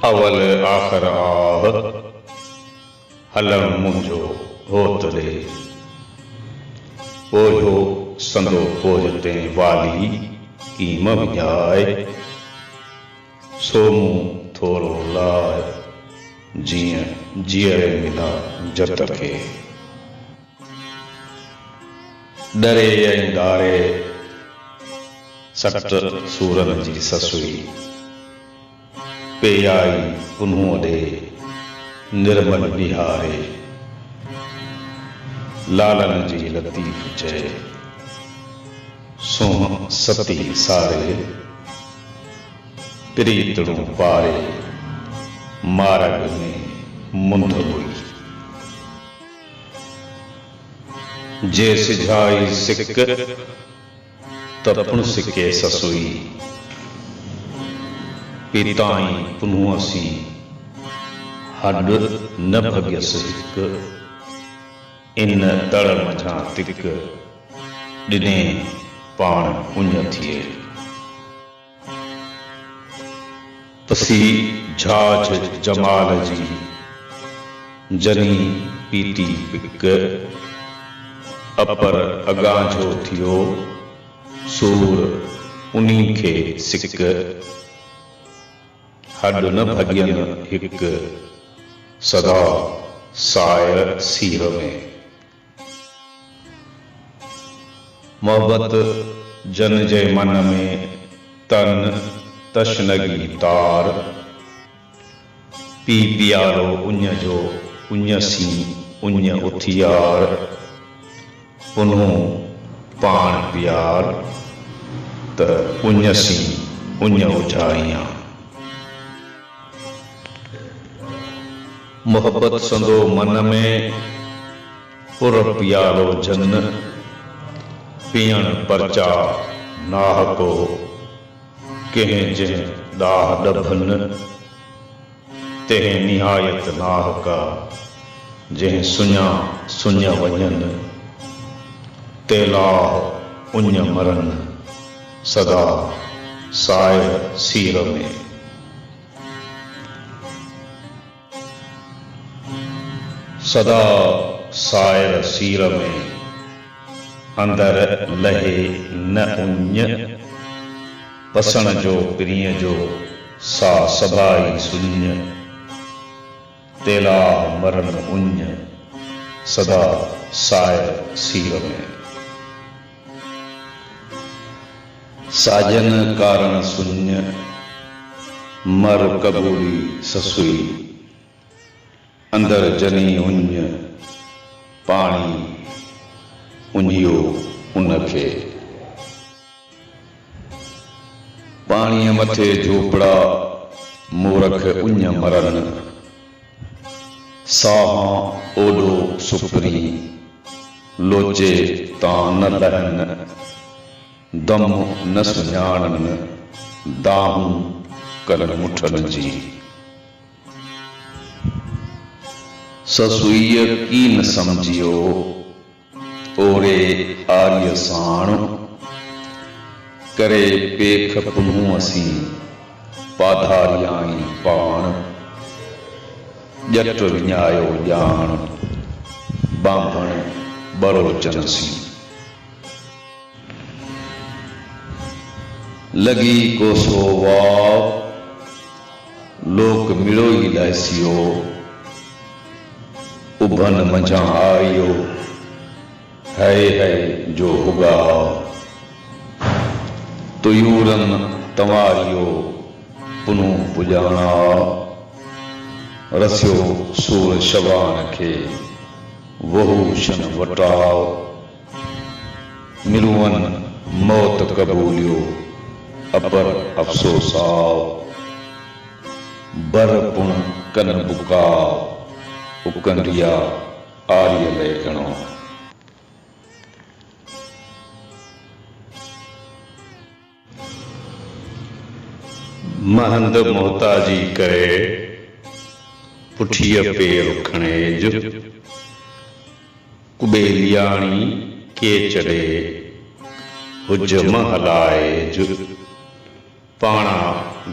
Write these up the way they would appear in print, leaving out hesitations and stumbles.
अवल आखर आह हलण मुंहिंजो होतरे ओझो संदो पोजते वाली कीम विञाए सोमू थोरो लाए जीअं जीअरे मिला जत खे डरे ऐं दारे सट सूरन जी ससुई पेयाई पुन्हूअ ॾे निर्मल बिहारे लालन जी लतीफ़ चए सोह सती सारे प्रीतड़ू पारे मारग में मुंद हुई जे सिझाई सिक तपुण सिके ससुई पिताई पुन्हूअ सी हड न भॻियस हिक इन तड़ मझां तिक ॾिने पाण उञ थिए पसी झाझ जमाल जी जनी पीती पिक अपर अगांझो थियो सूर उन्ही खे सिक हड न भॻियन हिक सदा सायर सीर में मोहब्बत जन जे मन में तन तशनगी तार पी पियारो उञ जो उञ सी उञ उथियार पुनः पाण प्यार त उञ सी उञ उझाइया मोहब्बत संदो मन में पुर पियारो जन पियण परचा नाह को कें जह दाह डभन तेह निहायत नाह का जह सुञा सुञ वञन तेलाह उञ मरन सदा सायर सीर में सदा सायर सीर में अंदर लहे न उञ पसण जो प्रिय जो सा सभाई सुञ तेलाह मरन उञ सदा सायर सीर में साजन कारण सुञ मर कबूली ससुई अंदर जनी उञ पाणी उञियो उनखे पाणीअ मथे झोपड़ा मूरख उञ मरन साहां ओॾो सुपरी लोचे तां न लहन दम न सुञाणन दाहूं करन मुठन जी ससुईअ की न समझियो ओरे आर्य साण करे पेख पुन्हूअ सी पाधारियाई पाण जट विञायो ॼाण बांभण बरोचन सी लगी कोसो वाव लोक मिड़ोई लासियो उभन मझा आयो है जो उगाओ तुयूरन तवारियो पुनः पुजाना रस्यो सूर शबान के वहूशन वटाओ मिरुवन मौत कबूलियो अपर अफसोसाओ बर पुण कन बुकाओ उकंडिया आर्य लेखणो महंद मोहताजी करे पुठिय पेर खणेज कुबेलियाणी के चढ़े हुज महलाएज पाणा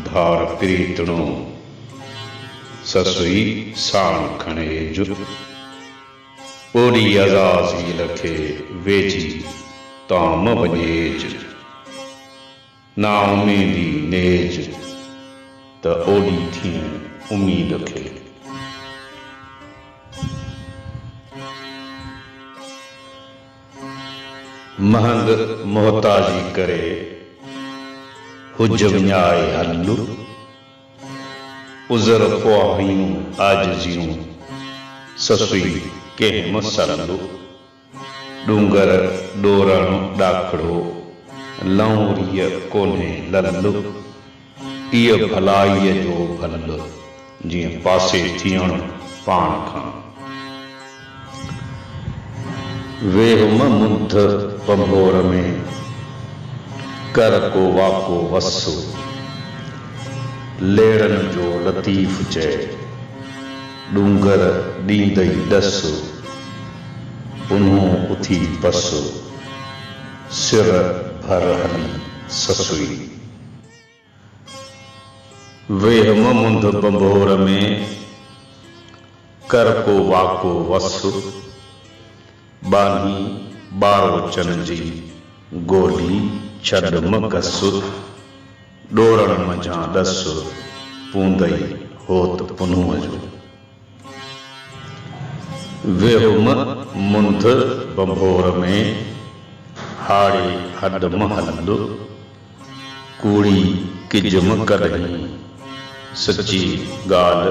धार प्रीतणो ससुई साण खणेज ओड़ी अज़ाज़ी लखे वेझी ताम वञेज ना उमेदी नेज त ओड़ी थी उम्मीद खे महंग मोहताजी करे हुज विञाए हलु उज़र ख्वाहियूं आजिज़ियूं ससुई कंहिं मसलु डूंगर डोरण ॾाखड़ो लौरीअ कोन्हे ललु इह भलाईअ जो भल जीअं पासे थियण पाण खां वेहम मुंध पंभोर में कर को वाको वसु लेड़न जो लतीफ़ चए डूंगर ॾींदई डसु उन्हों उथी पसु सिर भर हली ससुई वेहम मुंध पंभोर में कर को वाको वसु बानी बारोचन जी गोली छड मकसु डोरण मझां डस पूंदई होत पुनूअ जो वेहुम मुंध बंभोर में हाड़े हड महल कूड़ी किजम कॾहिं सची गाल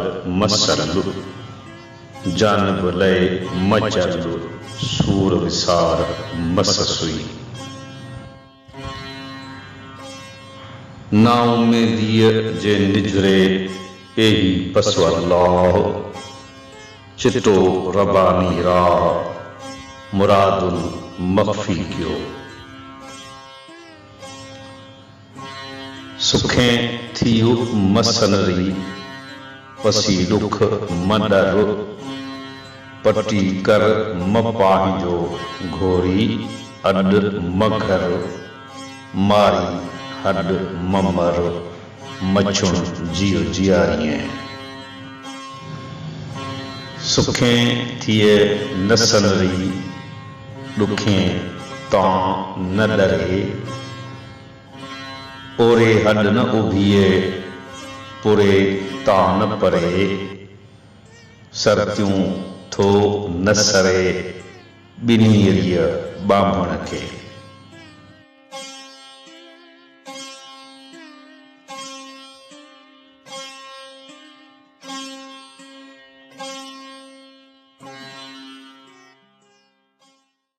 मसरलु जानब लय मचलु सूर विसार मससुई नाउमेदीअ जे निजरे एही पसु अल्लाह चिटो रबानी राह मुरादुल मख्फी कियो सुखें थियु मसनरी पसी दुख मडर पटी कर मपाहिंजो घोरी अड मघर मारी हड ममर मछुण जियो जियारिए सुखें थिए नसनरी दुखें तां न डरे ओरे हड न उभिए पुरे तां न परे सरतियूं थो न सरे बिनीरिय बामण के